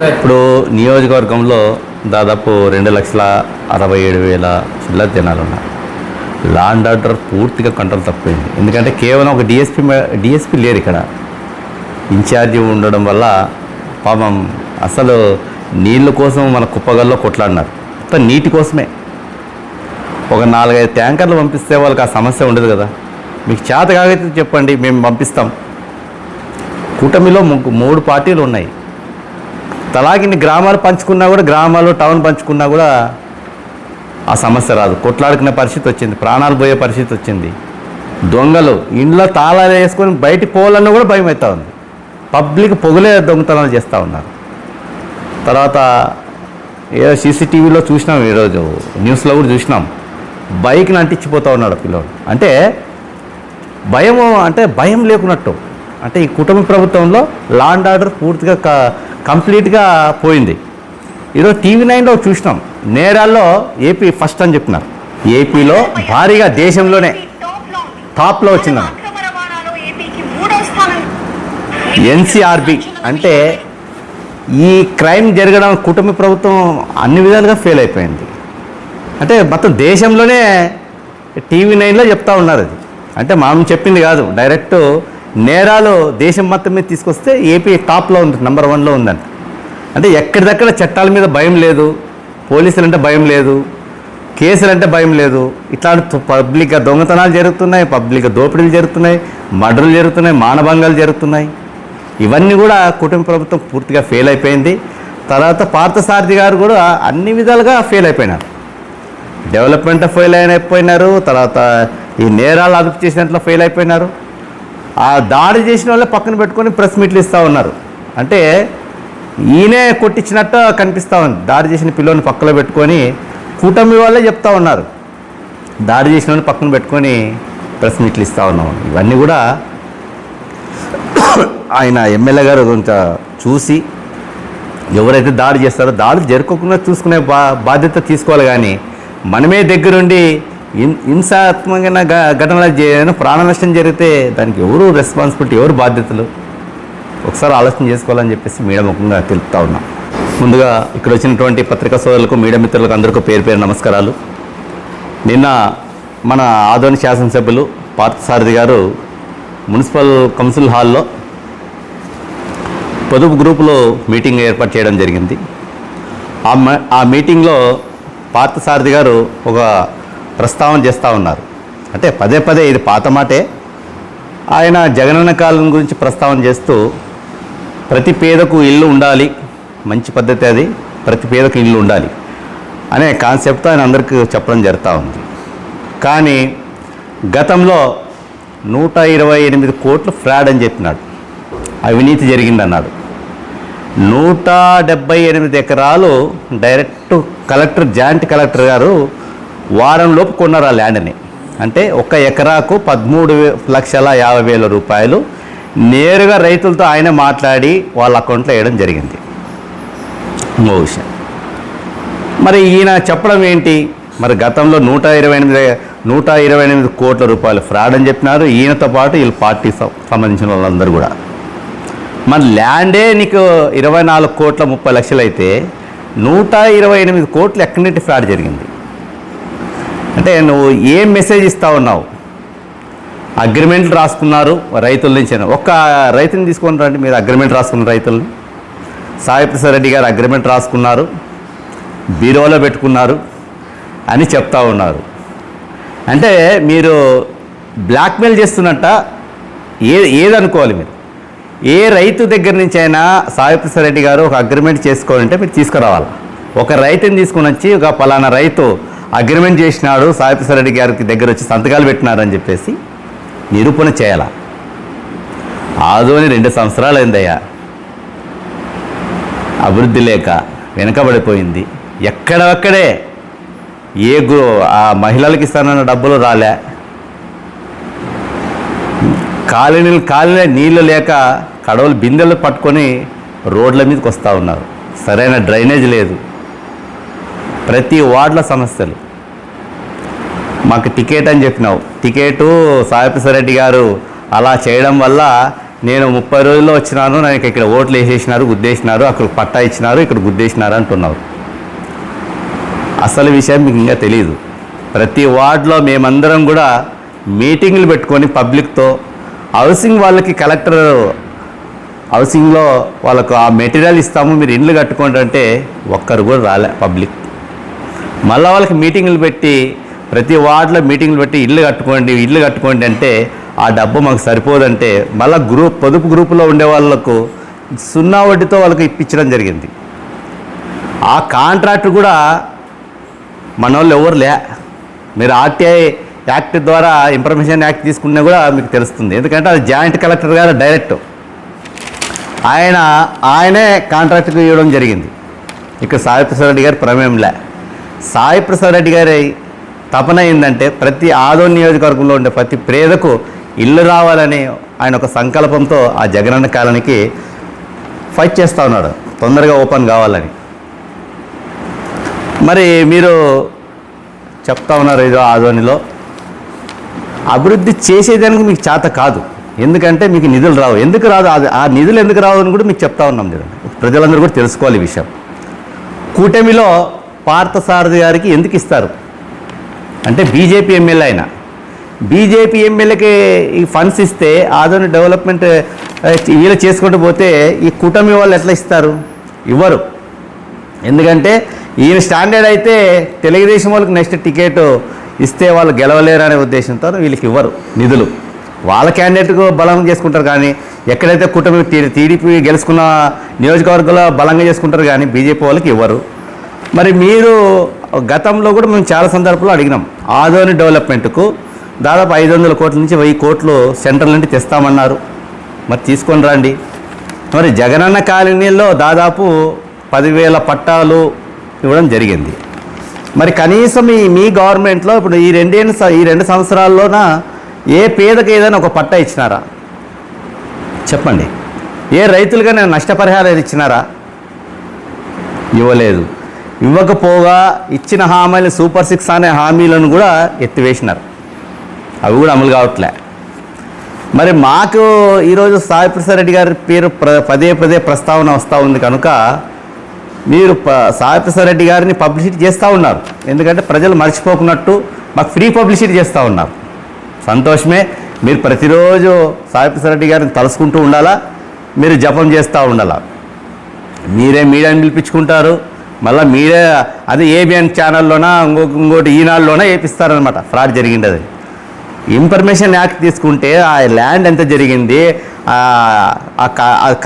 ఇప్పుడు నియోజకవర్గంలో దాదాపు 2,67,000 చిల్లర జనాలు ఉన్నారు. లా అండ్ ఆర్డర్ పూర్తిగా కంట్రోల్ తప్పిపోయింది. ఎందుకంటే కేవలం ఒక డిఎస్పీ లేరు ఇక్కడ. ఇన్ఛార్జి ఉండడం వల్ల పాపం అసలు నీళ్ళ కోసం మన కుప్పగల్లో కొట్లాడినారు. మొత్తం నీటి కోసమే. ఒక 4-5 ట్యాంకర్లు పంపిస్తే వాళ్ళకి ఆ సమస్య ఉండదు కదా. మీకు చేత కాగైతే చెప్పండి, మేము పంపిస్తాం. కూటమిలో 3 పార్టీలు ఉన్నాయి. తలాగిన్ని గ్రామాలు పంచుకున్నా కూడా, గ్రామాలు టౌన్ పంచుకున్నా కూడా ఆ సమస్య రాదు. కొట్లాడుకునే పరిస్థితి వచ్చింది, ప్రాణాలు పోయే పరిస్థితి వచ్చింది. దొంగలు ఇంట్లో తాళాలు వేసుకొని బయటికి పోవాలన్నా కూడా భయం అవుతూ ఉంది. పబ్లిక్ పొగలే దొంగతనాలు చేస్తూ ఉన్నారు. తర్వాత ఏదో సీసీటీవీలో చూసినాం, ఈరోజు న్యూస్లో కూడా చూసినాం, బైక్ని అంటించిపోతూ ఉన్నాడు పిల్లోడు. అంటే భయం లేకున్నట్టు. అంటే ఈ కుటుంబ ప్రభుత్వంలో లా అండ్ ఆర్డర్ పూర్తిగా కంప్లీట్గా పోయింది. ఈరోజు TV9లో చూసినాం, నేరాల్లో ఏపీ ఫస్ట్ అని చెప్పినారు. ఏపీలో భారీగా దేశంలోనే టాప్లో వచ్చింది. NCRB అంటే ఈ క్రైమ్ జరగడం కుటుంబ ప్రభుత్వం అన్ని విధాలుగా ఫెయిల్ అయిపోయింది. అంటే మొత్తం దేశంలోనే TV9లో చెప్తా ఉన్నారు. అది అంటే మనం చెప్పింది కాదు, డైరెక్ట్ నేరాలు దేశం మొత్తం మీద తీసుకొస్తే ఏపీ టాప్లో ఉంది, నెంబర్ 1లో ఉందంట. అంటే ఎక్కడిదక్కడ చట్టాల మీద భయం లేదు, పోలీసులు అంటే భయం లేదు, కేసులు అంటే భయం లేదు. ఇట్లాంటి పబ్లిక్గా దొంగతనాలు జరుగుతున్నాయి, పబ్లిక్గా దోపిడీలు జరుగుతున్నాయి, మర్డర్లు జరుగుతున్నాయి, మానభంగాలు జరుగుతున్నాయి. ఇవన్నీ కూడా కుటుంబ ప్రభుత్వం పూర్తిగా ఫెయిల్ అయిపోయింది. తర్వాత పార్థసారథి గారు కూడా అన్ని విధాలుగా ఫెయిల్ అయిపోయినారు. డెవలప్మెంట్ ఫెయిల్ అయిపోయినారు. తర్వాత ఈ నేరాలు అదుపు చేసినట్లు ఫెయిల్ అయిపోయినారు. ఆ దాడి చేసిన వాళ్ళే పక్కన పెట్టుకొని ప్రెస్ మీట్లు ఇస్తూ ఉన్నారు. అంటే ఈయనే కొట్టించినట్టు కనిపిస్తూ ఉంది. దాడి చేసిన పిల్లోని పక్కలో పెట్టుకొని కూటమి వాళ్ళే చెప్తా ఉన్నారు, దాడి చేసిన వాళ్ళని పక్కన పెట్టుకొని ప్రెస్ మీట్లు ఇస్తూ ఉన్నాం. ఇవన్నీ కూడా ఆయన ఎమ్మెల్యే గారు కొంచెం చూసి, ఎవరైతే దాడి చేస్తారో దాడి జరుపుకోకుండా చూసుకునే బాధ్యత తీసుకోవాలి. కానీ మనమే దగ్గరుండి హింసాత్మకమైన ఘటనలు ప్రాణ నష్టం జరిగితే దానికి ఎవరు రెస్పాన్సిబిలిటీ, ఎవరు బాధ్యతలు ఒకసారి ఆలోచన చేసుకోవాలని చెప్పేసి మీడియా ముఖంగా తెలుపుతా ఉన్నాం. ముందుగా ఇక్కడ వచ్చినటువంటి పత్రికా సోదరులకు, మీడియా మిత్రులకు అందరికీ పేరు నమస్కారాలు. నిన్న మన ఆదోని శాసనసభ్యులు పార్థసారథి గారు మున్సిపల్ కౌన్సిల్ హాల్లో పొదుపు గ్రూపులో మీటింగ్ ఏర్పాటు చేయడం జరిగింది. ఆ మీటింగ్లో పార్థసారథి గారు ఒక ప్రస్తావన చేస్తూ ఉన్నారు. అంటే పదే ఇది పాత మాటే. ఆయన జగనన్న కాలం గురించి ప్రస్తావన చేస్తూ ప్రతి పేదకు ఇల్లు ఉండాలి, మంచి పద్ధతి అది, ప్రతి పేదకు ఇల్లు ఉండాలి అనే కాన్సెప్ట్తో ఆయన అందరికీ చెప్పడం జరుగుతూ ఉంది. కానీ గతంలో 128 కోట్లు ఫ్రాడ్ అని చెప్పినాడు, అవినీతి జరిగిందన్నాడు. 178 ఎకరాలు డైరెక్ట్ కలెక్టర్, జాయింట్ కలెక్టర్ గారు వారంలోపు కొన్నారు ఆ ల్యాండ్ని. అంటే 1 ఎకరాకు 13,50,000 రూపాయలు నేరుగా రైతులతో ఆయన మాట్లాడి వాళ్ళ అకౌంట్లో వేయడం జరిగింది. ఇంకో విషయం, మరి ఈయన చెప్పడం ఏంటి? మరి గతంలో 128 కోట్ల రూపాయలు ఫ్రాడ్ అని చెప్పినారు. ఈయనతో పాటు వీళ్ళ పార్టీ సంబంధించిన వాళ్ళందరూ కూడా. మరి ల్యాండే నీకు 24,30,00,000 అయితే 128 కోట్లు ఎక్కడి నుండి ఫ్రాడ్ జరిగింది? అంటే నువ్వు ఏం మెసేజ్ ఇస్తా ఉన్నావు? అగ్రిమెంట్లు రాసుకున్నారు రైతుల నుంచి. ఒక్క రైతుని తీసుకొని రండి, మీరు అగ్రిమెంట్ రాసుకున్న రైతుల్ని. సాయి ప్రసాద్ రెడ్డి గారు అగ్రిమెంట్ రాసుకున్నారు, బీరోలో పెట్టుకున్నారు అని చెప్తా ఉన్నారు. అంటే మీరు బ్లాక్మెయిల్ చేస్తున్నట్ట ఏదనుకోవాలి మీరు? ఏ రైతు దగ్గర నుంచి అయినా సాయి ప్రసాద్ రెడ్డి గారు ఒక అగ్రిమెంట్ చేసుకోవాలంటే మీరు తీసుకురావాలి. ఒక రైతుని తీసుకుని వచ్చి, ఒక పలానా రైతు అగ్రిమెంట్ చేసినాడు, సాయి ప్రసాద్ రెడ్డి గారికి దగ్గర వచ్చి సంతకాలు పెట్టినారని చెప్పేసి నిరూపణ చేయాల. ఆదోని 2 సంవత్సరాలు అయిందయ్యా, అభివృద్ధి లేక వెనకబడిపోయింది. ఎక్కడొక్కడే ఆ మహిళలకు ఇస్తానన్న డబ్బులు రాలే. కాలనీ నీళ్ళు లేక కడవలు బిందెలు పట్టుకొని రోడ్ల మీదకి వస్తూ ఉన్నారు. సరైన డ్రైనేజ్ లేదు. ప్రతి వార్డుల సమస్యలు. మాకు టికెట్ అని చెప్పినావు, టికెటు సాయి ప్రసాద్ రెడ్డి గారు అలా చేయడం వల్ల నేను 30 రోజుల్లో వచ్చినాను, నాకు ఇక్కడ ఓట్లు వేసేసినారు, గుద్దేసినారు, అక్కడ పట్టా ఇచ్చినారు, ఇక్కడ గుద్దేసినారు అంటున్నారు. అసలు విషయం మీకు ఇంకా తెలియదు. ప్రతి వార్డులో మేమందరం కూడా మీటింగ్లు పెట్టుకొని పబ్లిక్తో హౌసింగ్ వాళ్ళకి కలెక్టర్ హౌసింగ్లో వాళ్ళకు ఆ మెటీరియల్ ఇస్తాము, మీరు ఇండ్లు కట్టుకోండి అంటే ఒక్కరు కూడా రాలే పబ్లిక్. మళ్ళీ వాళ్ళకి మీటింగ్లు పెట్టి ప్రతి వార్డులో మీటింగ్లు పెట్టి ఇల్లు కట్టుకోండి అంటే ఆ డబ్బు మాకు సరిపోదంటే మళ్ళీ పొదుపు గ్రూపులో ఉండే వాళ్ళకు 0 వడ్డీతో వాళ్ళకి ఇప్పించడం జరిగింది. ఆ కాంట్రాక్ట్ కూడా మన వాళ్ళు ఎవరు లే. మీరు ఆర్టీఐ యాక్ట్ ద్వారా ఇన్ఫర్మేషన్ యాక్ట్ తీసుకున్నా కూడా మీకు తెలుస్తుంది. ఎందుకంటే అది జాయింట్ కలెక్టర్ గారు డైరెక్ట్ ఆయనే కాంట్రాక్ట్కి ఇవ్వడం జరిగింది. ఇక్కడ సాయి ప్రసాద్ రెడ్డి గారి ప్రమేయం లే. సాయి ప్రసాద్ రెడ్డి గారి తపన ఏంటంటే ప్రతి ఆదోని నియోజకవర్గంలో ఉండే ప్రతి పేదకు ఇల్లు రావాలని ఆయన ఒక సంకల్పంతో ఆ జగనన్న కాలనీకి ఫైట్ చేస్తూ ఉన్నాడు, తొందరగా ఓపెన్ కావాలని. మరి మీరు చెప్తా ఉన్నారు ఏదో ఆదోనిలో అభివృద్ధి చేసేదానికి మీకు చేత కాదు, ఎందుకంటే మీకు నిధులు రావు. ఎందుకు రాదు, ఆ నిధులు ఎందుకు రావు అని కూడా మీకు చెప్తా ఉన్నాం. ప్రజలందరూ కూడా తెలుసుకోవాలి ఈ విషయం. కూటమిలో పార్థసారథి గారికి ఎందుకు ఇస్తారు అంటే బీజేపీ ఎమ్మెల్యే అయినా, బీజేపీ ఎమ్మెల్యేకి ఈ ఫండ్స్ ఇస్తే ఆదోని డెవలప్మెంట్ వీళ్ళు చేసుకుంటూ పోతే ఈ కూటమి వాళ్ళు ఎట్లా ఇస్తారు? ఇవ్వరు. ఎందుకంటే ఈయన స్టాండర్డ్ అయితే తెలుగుదేశం వాళ్ళకి నెక్స్ట్ టికెట్ ఇస్తే వాళ్ళు గెలవలేరు అనే ఉద్దేశంతో వీళ్ళకి ఇవ్వరు నిధులు. వాళ్ళ క్యాండిడేట్కు బలం చేసుకుంటారు, కానీ ఎక్కడైతే కూటమి టీడీపీ గెలుచుకున్న నియోజకవర్గంలో బలంగా చేసుకుంటారు, కానీ బీజేపీ వాళ్ళకి ఇవ్వరు. మరి మీరు గతంలో కూడా మేము చాలా సందర్భాల్లో అడిగినాం, ఆదోని డెవలప్మెంట్కు దాదాపు 500 కోట్ల నుంచి 1000 కోట్లు సెంట్రల్ నుండి తెస్తామన్నారు. మరి తీసుకొని రండి. మరి జగనన్న కాలనీలో దాదాపు 10,000 పట్టాలు ఇవ్వడం జరిగింది. మరి కనీసం మీ గవర్నమెంట్లో ఇప్పుడు ఈ 2 సంవత్సరాల్లోన ఏ పేదకి ఏదైనా ఒక పట్టా ఇచ్చినారా చెప్పండి? ఏ రైతులుగా నష్టపరిహారం ఇచ్చినారా? ఇవ్వలేదు. ఇవ్వకపోగా ఇచ్చిన హామీలు సూపర్ 6 అనే హామీలను కూడా ఎత్తివేసినారు, అవి కూడా అమలు కావట్లే. మరి మాకు ఈరోజు సాయి ప్రసాద్ రెడ్డి గారి పేరు పదే ప్రస్తావన వస్తూ ఉంది కనుక మీరు సాయి ప్రసాద్ రెడ్డి గారిని పబ్లిసిటీ చేస్తూ ఉన్నారు. ఎందుకంటే ప్రజలు మర్చిపోకున్నట్టు మాకు ఫ్రీ పబ్లిసిటీ చేస్తూ ఉన్నారు. సంతోషమే. మీరు ప్రతిరోజు సాయి ప్రసాద్ రెడ్డి గారిని తలుసుకుంటూ ఉండాలా, మీరు జపం చేస్తూ ఉండాలా. మీరే మీడియాని పిలిపించుకుంటారు, మళ్ళీ మీరే అది ఏబిఎన్ ఛానల్లోనా ఇంకోటి ఈనాడులోనా వేపిస్తారనమాట. ఫ్రాడ్ జరిగింది. ఇన్ఫర్మేషన్ యాక్ట్ తీసుకుంటే ఆ ల్యాండ్ ఎంత జరిగింది,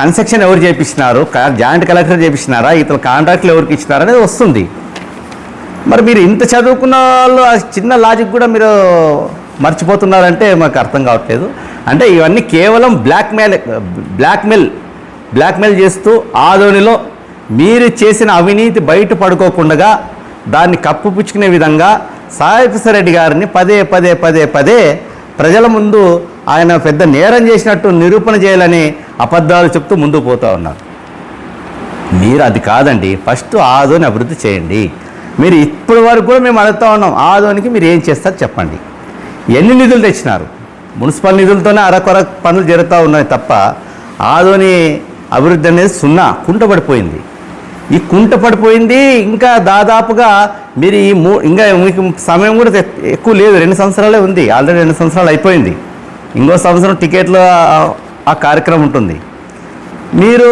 కన్స్ట్రక్షన్ ఎవరు చేయించినారు, జాయింట్ కలెక్టర్ చేయించినారా, ఇతర కాంట్రాక్ట్లు ఎవరికి ఇచ్చినారు అనేది వస్తుంది. మరి మీరు ఇంత చదువుకున్న వాళ్ళు ఆ చిన్న లాజిక్ కూడా మీరు మర్చిపోతున్నారంటే మాకు అర్థం కావట్లేదు. అంటే ఇవన్నీ కేవలం బ్లాక్మెయిల్ చేస్తూ ఆదోనిలో మీరు చేసిన అవినీతి బయట పడుకోకుండా దాన్ని కప్పుపుచ్చుకునే విధంగా సాయి ప్రసాద్ రెడ్డి గారిని పదే ప్రజల ముందు ఆయన పెద్ద నేరం చేసినట్టు నిరూపణ చేయాలని అబద్ధాలు చెప్తూ ముందుకు పోతూ ఉన్నారు. మీరు అది కాదండి, ఫస్ట్ ఆదోని అభివృద్ధి చేయండి. మీరు ఇప్పటి వరకు కూడా మేము అడుగుతూ ఉన్నాం, ఆదోనికి మీరు ఏం చేస్తారు చెప్పండి. ఎన్ని నిధులు తెచ్చినారు? మున్సిపల్ నిధులతోనే అరకొర పనులు జరుగుతూ ఉన్నాయి తప్ప ఆదోని అభివృద్ధి అనేది కుంటపడిపోయింది. ఈ కుంటపడిపోయింది. ఇంకా దాదాపుగా మీరు ఇంకా మీకు సమయం కూడా ఎక్కువ లేదు, 2 సంవత్సరాలే ఉంది. ఆల్రెడీ 2 సంవత్సరాలు అయిపోయింది. ఇంకో సంవత్సరం టికెట్లు ఆ కార్యక్రమం ఉంటుంది. మీరు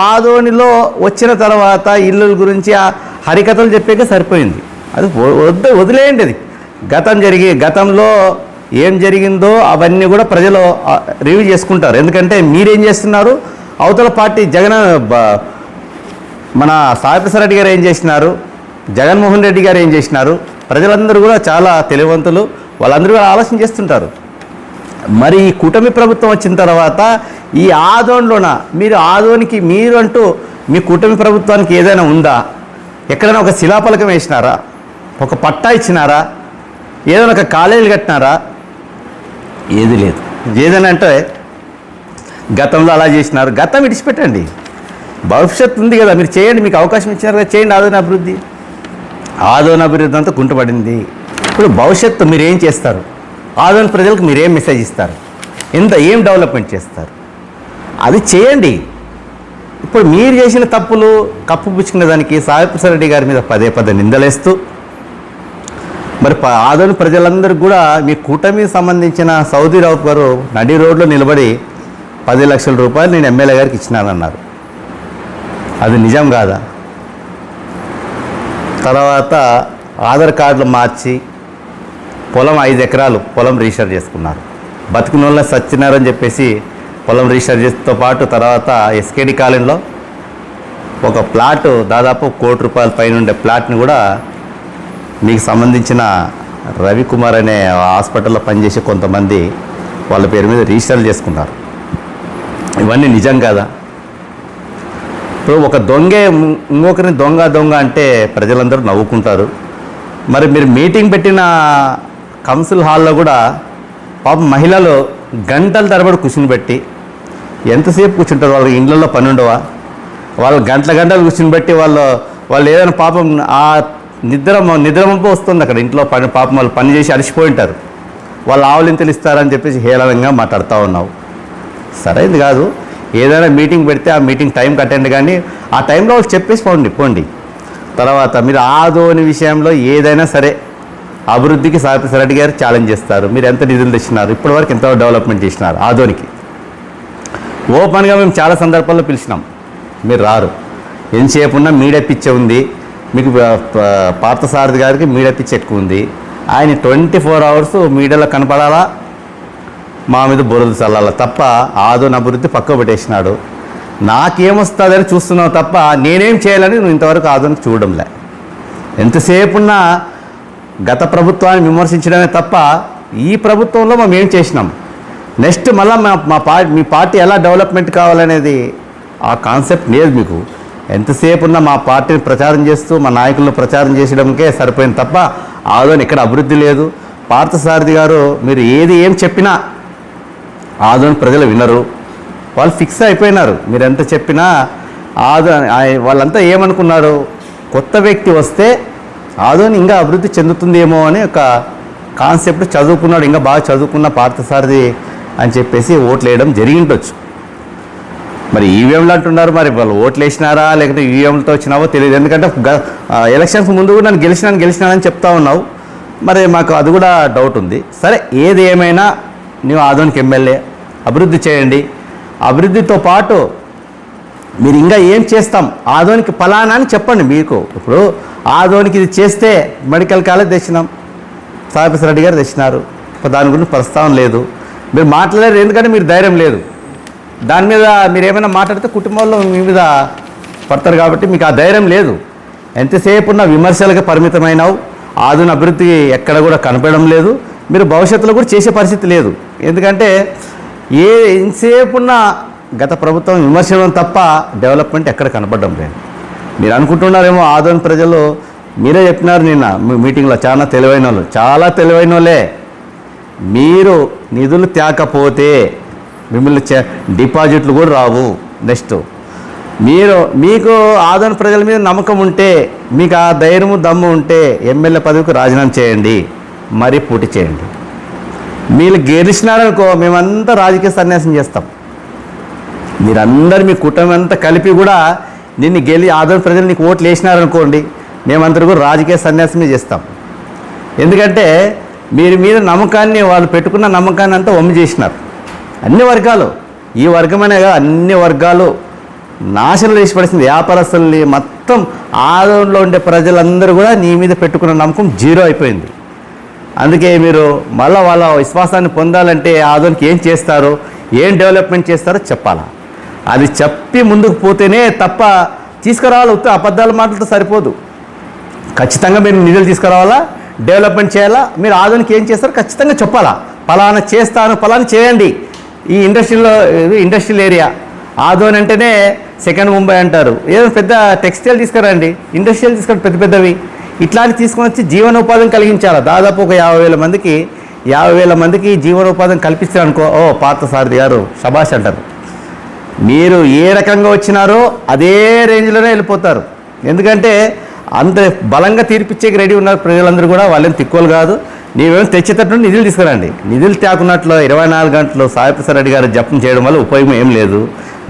ఆదోనిలో వచ్చిన తర్వాత ఇల్లుల గురించి ఆ హరికథలు చెప్పాక సరిపోయింది. అది వదిలేయండి. అది గతంలో ఏం జరిగిందో అవన్నీ కూడా ప్రజలు రివ్యూ చేసుకుంటారు. ఎందుకంటే మీరేం చేస్తున్నారు, అవతల పార్టీ మన సాయి ప్రసాద్ రెడ్డి గారు ఏం చేసినారు, జగన్మోహన్ రెడ్డి గారు ఏం చేసినారు, ప్రజలందరూ కూడా చాలా తెలివంతులు, వాళ్ళందరూ కూడా ఆలోచన చేస్తుంటారు. మరి ఈ కూటమి ప్రభుత్వం వచ్చిన తర్వాత ఈ ఆదోన్లోన మీరు అంటూ మీ కూటమి ప్రభుత్వానికి ఏదైనా ఉందా? ఎక్కడైనా ఒక శిలాఫలకం వేసినారా? ఒక పట్టా ఇచ్చినారా? ఏదైనా ఒక కాలేజీలు కట్టినారా? ఏది లేదు. ఏదైనా అంటే గతంలో అలా చేసినారు. గతం విడిచిపెట్టండి, భవిష్యత్తు ఉంది కదా, మీరు చేయండి. మీకు అవకాశం ఇచ్చినారు కదా, చేయండి. ఆదోని అభివృద్ధి అంతా కుంటుపడింది. ఇప్పుడు భవిష్యత్తు మీరు ఏం చేస్తారు? ఆదోని ప్రజలకు మీరేం మెసేజ్ ఇస్తారు? ఏం డెవలప్మెంట్ చేస్తారు? అది చేయండి. ఇప్పుడు మీరు చేసిన తప్పులు కప్పుపుచ్చుకునే దానికి సాయిప్రసాద్ రెడ్డి గారి మీద పదే పదే నిందలేస్తూ మరి ఆదోని ప్రజలందరికీ కూడా మీ కూటమికి సంబంధించిన సౌదీ రావు గారు నడి రోడ్లో నిలబడి 10 లక్షల రూపాయలు నేను ఎమ్మెల్యే గారికి ఇచ్చినానన్నారు. అది నిజం కాదా? తర్వాత ఆధార్ కార్డులు మార్చి పొలం 5 ఎకరాలు పొలం రిజిస్టర్ చేసుకున్నారు. బతికిన వాళ్ళ సత్యనారాయణ చెప్పేసి పొలం రిజిస్టర్ చేసేతో పాటు తర్వాత ఎస్కేడి కాలనీలో ఒక ప్లాట్ దాదాపు ₹1 కోటి పైన ఉండే ప్లాట్ని కూడా మీకు సంబంధించిన రవికుమార్ అనే హాస్పిటల్లో పనిచేసే కొంతమంది వాళ్ళ పేరు మీద రిజిస్టర్ చేసుకున్నారు. ఇవన్నీ నిజం కదా? ఇప్పుడు ఒక దొంగే ఇంకొకరిని దొంగ అంటే ప్రజలందరూ నవ్వుకుంటారు. మరి మీరు మీటింగ్ పెట్టిన కౌన్సిల్ హాల్లో కూడా పాపం మహిళలు గంటల తరబడి కూర్చుని పెట్టి ఎంతసేపు కూర్చుంటారు? వాళ్ళకి ఇండ్లలో పని ఉండవా? వాళ్ళు గంటలు కూర్చుని పెట్టి వాళ్ళు ఏదైనా పాపం ఆ నిద్రమంపు వస్తుంది అక్కడ ఇంట్లో పాపం వాళ్ళు పని చేసి అలసిపోయి ఉంటారు. వాళ్ళు ఆవులింతలు ఇస్తారని చెప్పేసి హేళనంగా మాట్లాడుతూ ఉన్నావు. సరైనది కాదు. ఏదైనా మీటింగ్ పెడితే ఆ మీటింగ్ టైంకి అటెండ్ కానీ ఆ టైంలో వాళ్ళు చెప్పేసి పోండి. తర్వాత మీరు ఆదోని విషయంలో ఏదైనా సరే అభివృద్ధికి సాయిప్రసాద్ రెడ్డి గారు ఛాలెంజ్ చేస్తారు. మీరు ఎంత నిధులు తెచ్చినారు? ఇప్పటివరకు ఎంత డెవలప్మెంట్ చేసినారు ఆదోనికి? ఓపెన్గా మేము చాలా సందర్భాల్లో పిలిచినాం, మీరు రారు. ఎంతసేపు ఉన్నా మీడియా పిచ్చే ఉంది మీకు. పార్థసారథి గారికి మీడియా పిచ్చ ఎక్కువ ఉంది. ఆయన 24 అవర్స్ మీడియాలో కనపడాలా, మా మీద బురద చల్లాలా తప్ప ఆదోని అభివృద్ధి పక్క పెట్టేసినాడు. నాకేమొస్తుందని చూస్తున్నావు తప్ప నేనేం చేయాలని నువ్వు ఇంతవరకు ఆదోనికి చూడడంలే. ఎంతసేపున్నా గత ప్రభుత్వాన్ని విమర్శించడమే తప్ప ఈ ప్రభుత్వంలో మేము ఏం చేసినాం, నెక్స్ట్ మళ్ళీ మీ పార్టీ ఎలా డెవలప్మెంట్ కావాలనేది ఆ కాన్సెప్ట్ లేదు మీకు. ఎంతసేపున్నా మా పార్టీని ప్రచారం చేస్తూ మా నాయకులను ప్రచారం చేసడంకే సరిపోయింది తప్ప ఆదోని ఎక్కడ అభివృద్ధి లేదు. పార్థసారథి గారు మీరు ఏం చెప్పినా ఆదోని ప్రజలు వినరు, వాళ్ళు ఫిక్స్ అయిపోయినారు. మీరు ఎంత చెప్పినా వాళ్ళంతా ఏమనుకున్నారు, కొత్త వ్యక్తి వస్తే ఆదోని ఇంకా అభివృద్ధి చెందుతుందేమో అని ఒక కాన్సెప్ట్ చదువుకున్నాడు, ఇంకా బాగా చదువుకున్న పార్థసారథి అని చెప్పేసి ఓట్లు వేయడం జరిగిండొచ్చు. మరి ఈవీఎంలు అంటున్నారు, మరి వాళ్ళు ఓట్లు వేసినారా లేకపోతే ఈవీఎంలతో వచ్చినావో తెలియదు. ఎందుకంటే ఎలక్షన్స్ ముందు కూడా నన్ను గెలిచినానని చెప్తా ఉన్నావు. మరి మాకు అది కూడా డౌట్ ఉంది. సరే, ఏది ఏమైనా నువ్వు ఆదోనికి ఎమ్మెల్యే, అభివృద్ధి చేయండి. అభివృద్ధితో పాటు మీరు ఇంకా ఏం చేస్తాం ఆదోనికి ఫలానా అని చెప్పండి. మీకు ఇప్పుడు ఆదోనికి ఇది చేస్తే మెడికల్ కాలేజ్ తెచ్చినాం, సాయిప్రసాద్ రెడ్డి గారు తెచ్చినారు, దాని గురించి ప్రస్తావన లేదు. మీరు మాట్లాడలేరు ఎందుకంటే మీరు ధైర్యం లేదు. దాని మీద మీరు ఏమైనా మాట్లాడితే కుటుంబంలో మీ మీద పడతారు కాబట్టి మీకు ఆ ధైర్యం లేదు. ఎంతసేపు ఉన్న విమర్శలకు పరిమితమైనావు. ఆదోని అభివృద్ధి ఎక్కడ కూడా కనపడడం లేదు. మీరు భవిష్యత్తులో కూడా చేసే పరిస్థితి లేదు. ఎందుకంటే ఎంతసేపు ఉన్న గత ప్రభుత్వం విమర్శనం తప్ప డెవలప్మెంట్ ఎక్కడ కనపడడం లేదు. మీరు అనుకుంటున్నారేమో ఆదోని ప్రజలు, మీరే చెప్పినారు నిన్న మీటింగ్లో, చాలా తెలివైన వాళ్ళే. మీరు నిధులు తేకపోతే మిమ్మల్ని డిపాజిట్లు కూడా రావు. నెక్స్ట్ మీకు ఆదోని ప్రజల మీద నమ్మకం ఉంటే, మీకు ఆ ధైర్యము దమ్ము ఉంటే ఎమ్మెల్యే పదవికి రాజీనామా చేయండి, మరీ పోటీ చేయండి. మీరు గెలిచినారనుకో మేమంతా రాజకీయ సన్యాసం చేస్తాం. మీరందరూ మీ కుటుంబం అంతా కలిపి కూడా ఆదోని ప్రజలు నీకు ఓట్లు వేసినారనుకోండి, మేమందరూ కూడా రాజకీయ సన్యాసమే చేస్తాం. ఎందుకంటే మీరు మీద నమ్మకాన్ని, వాళ్ళు పెట్టుకున్న నమ్మకాన్ని అంతా వమ్ము చేసినారు. అన్ని వర్గాలు, ఈ వర్గమనే కాదు అన్ని వర్గాలు నాశనం చేసి పడిసింది. వ్యాపారస్తుల్ని మొత్తం ఆదోనిలో ఉండే ప్రజలందరూ కూడా నీ మీద పెట్టుకున్న నమ్మకం జీరో అయిపోయింది. అందుకే మీరు మళ్ళీ వాళ్ళ విశ్వాసాన్ని పొందాలంటే ఆదోనికి ఏం చేస్తారో, ఏం డెవలప్మెంట్ చేస్తారో చెప్పాలా. అది చెప్పి ముందుకు పోతేనే తప్ప తీసుకురావాలి. అబద్ధాల మాటలతో సరిపోదు. ఖచ్చితంగా మీరు నిధులు తీసుకురావాలా, డెవలప్మెంట్ చేయాలా. మీరు ఆదోనికి ఏం చేస్తారో ఖచ్చితంగా చెప్పాలా. పలానా చేస్తాను, పలానా చేయండి. ఈ ఇండస్ట్రియల్ ఏరియా ఆదోని అంటేనే సెకండ్ ముంబై అంటారు. ఏదో పెద్ద టెక్స్టైల్ తీసుకురండి, ఇండస్ట్రియల్ తీసుకురండి, పెద్దవి ఇట్లాంటి తీసుకొని వచ్చి జీవనోపాధిని కలిగించాలి. దాదాపు ఒక 50,000 మందికి జీవనోపాధిని కల్పిస్తారనుకో, పార్థసారథి గారు శభాష్ అంటారు. మీరు ఏ రకంగా వచ్చినారో అదే రేంజ్లోనే వెళ్ళిపోతారు. ఎందుకంటే అంత బలంగా తీర్పిచ్చేకి రెడీ ఉన్నారు ప్రజలందరూ కూడా. వాళ్ళేం తిక్కువలు కాదు. నీవేమో తెచ్చేటట్టు నిధులు తీసుకురండి. నిధులు తేకున్నట్లు 24 గంటలు సాయిప్రసాద్ రెడ్డి గారు జపం చేయడం వల్ల ఉపయోగం ఏం లేదు.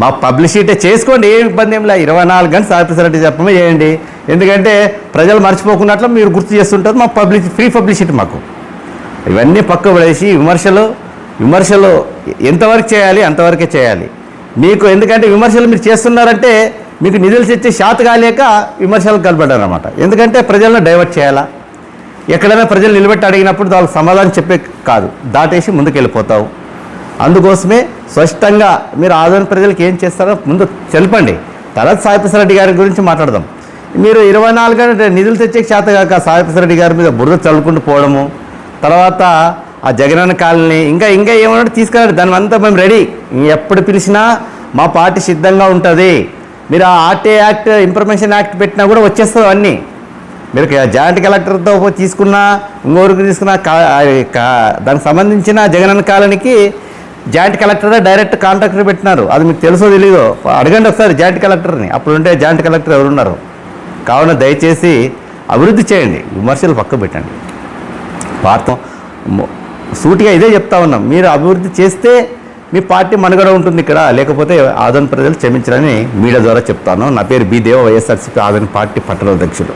మా పబ్లిసిటీ చేసుకోండి, ఏ ఇబ్బంది ఏం లేదు. 24 గంటలు సాయి ప్రసాద్ రెడ్డి చెప్పమే చేయండి. ఎందుకంటే ప్రజలు మర్చిపోకున్నట్లు మీరు గుర్తు చేస్తుంటారు. మా ఫ్రీ పబ్లిసిటీ మాకు. ఇవన్నీ పక్క పడేసి విమర్శలు ఎంతవరకు చేయాలి అంతవరకే చేయాలి మీకు. ఎందుకంటే విమర్శలు మీరు చేస్తున్నారంటే మీకు నిధులు తెచ్చే శాత కాలేక విమర్శలు కలపడ్డారు అన్నమాట. ఎందుకంటే ప్రజలను డైవర్ట్ చేయాలా, ఎక్కడైనా ప్రజలు నిలబెట్టి అడిగినప్పుడు వాళ్ళకి సమాధానం చెప్పే కాదు, దాటేసి ముందుకు వెళ్ళిపోతావు. అందుకోసమే స్పష్టంగా మీరు ఆదరణ ప్రజలకు ఏం చేస్తారో ముందు తెలపండి. తర్వాత సాయి ప్రసాద్ రెడ్డి గారి గురించి మాట్లాడదాం. మీరు 24 గంటలు నిధులు తెచ్చే చేత కాక సాయి ప్రసాద్ రెడ్డి గారి మీద బురద చల్లుకుంటూ పోవడము, తర్వాత ఆ జగనన్న కాలనీ ఇంకా ఏమన్నా తీసుకురండి, దాని అంతా మేము రెడీ. ఎప్పుడు పిలిచినా మా పార్టీ సిద్ధంగా ఉంటుంది. మీరు ఆ ఆర్టీ యాక్ట్, ఇన్ఫర్మేషన్ యాక్ట్ పెట్టినా కూడా వచ్చేస్తుంది అన్నీ. మీరు జాయింట్ కలెక్టర్తో తీసుకున్నా, ఇంకొకరికి తీసుకున్నా, దానికి సంబంధించిన జగనన్న కాలనీకి జాయింట్ కలెక్టర్ డైరెక్ట్ కాంట్రాక్టర్ పెట్టినారు. అది మీకు తెలుసో తెలీదో అడగండి ఒకసారి జాయింట్ కలెక్టర్ని. అప్పుడుంటే జాయింట్ కలెక్టర్ ఎవరున్నారు? కావున దయచేసి అభివృద్ధి చేయండి, విమర్శలు పక్క పెట్టండి. భారతం సూటిగా ఇదే చెప్తా ఉన్నాం. మీరు అభివృద్ధి చేస్తే మీ పార్టీ మనుగడ ఉంటుంది ఇక్కడ, లేకపోతే ఆదరణ ప్రజలు క్షమించాలని మీడియా ద్వారా చెప్తాను. నా పేరు బి దేవ, వైఎస్ఆర్సీపీ ఆదరణ పార్టీ పట్టణ అధ్యక్షుడు.